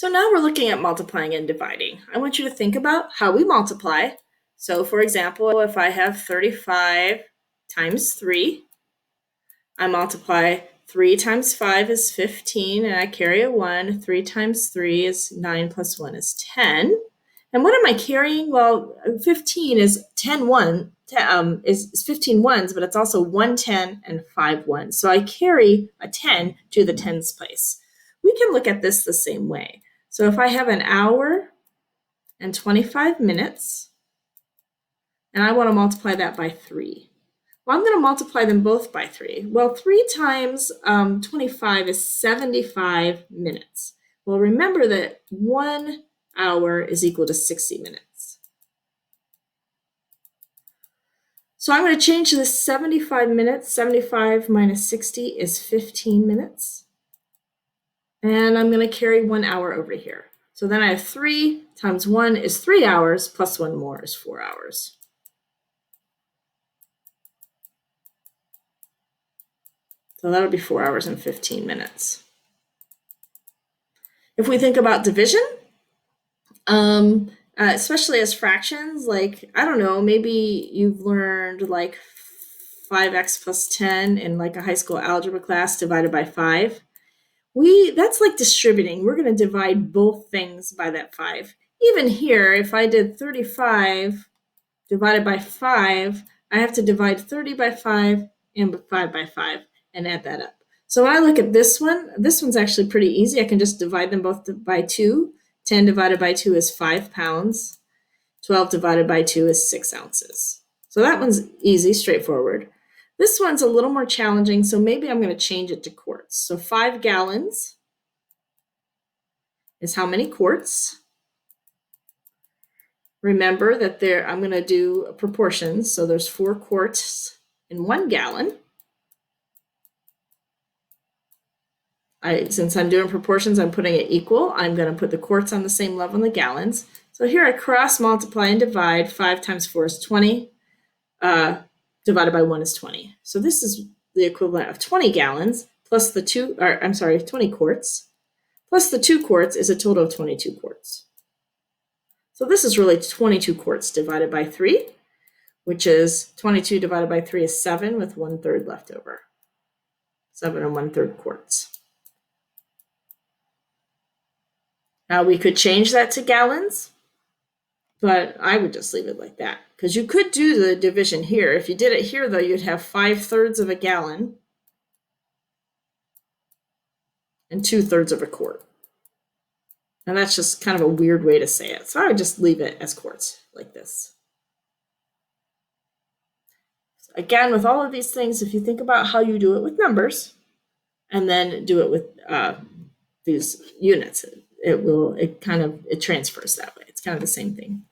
So now we're looking at multiplying and dividing. I want you to think about how we multiply. So for example, if I have 35 times 3, I multiply 3 times 5 is 15, and I carry a 1. 3 times 3 is 9 plus 1 is 10. And what am I carrying? Well, 15 is 10 is 15 ones, but it's also 1 10 and 5 1s. So I carry a 10 to the tens place. We can look at this the same way. So if I have an hour and 25 minutes, and I want to multiply that by 3. Well, I'm going to multiply them both by 3. Well, 3 times 25 is 75 minutes. Well, remember that 1 hour is equal to 60 minutes. So I'm going to change this 75 minutes. 75 minus 60 is 15 minutes. And I'm going to carry 1 hour over here. So then I have 3 times 1 is 3 hours, plus 1 more is 4 hours. So that'll be 4 hours and 15 minutes. If we think about division, especially as fractions, like, I don't know, maybe you've learned like 5x plus 10 in like a high school algebra class divided by 5. That's like distributing. We're going to divide both things by that 5. Even here, if I did 35 divided by 5, I have to divide 30 by 5 and 5 by 5 and add that up. So when I look at this one's actually pretty easy. I can just divide them both by 2. 10 divided by 2 is 5 pounds. 12 divided by 2 is 6 ounces. So that one's easy, straightforward. This one's a little more challenging, so maybe I'm going to change it to quarts. So 5 gallons is how many quarts? Remember that I'm going to do proportions, so there's 4 quarts in 1 gallon. Since I'm doing proportions, I'm putting it equal. I'm going to put the quarts on the same level in the gallons. So here I cross multiply and divide. 5 times 4 is 20. Divided by 1 is 20. So this is the equivalent of 20 gallons plus 20 quarts. Plus the 2 quarts is a total of 22 quarts. So this is really 22 quarts divided by 3, which is 22 divided by 3 is 7 with 1/3 left over. 7 and 1/3 quarts. Now we could change that to gallons, but I would just leave it like that, because you could do the division here. If you did it here, though, you'd have 5/3 of a gallon and 2/3 of a quart. And that's just kind of a weird way to say it. So I would just leave it as quarts like this. So again, with all of these things, if you think about how you do it with numbers and then do it with these units, it transfers that way. It's kind of the same thing.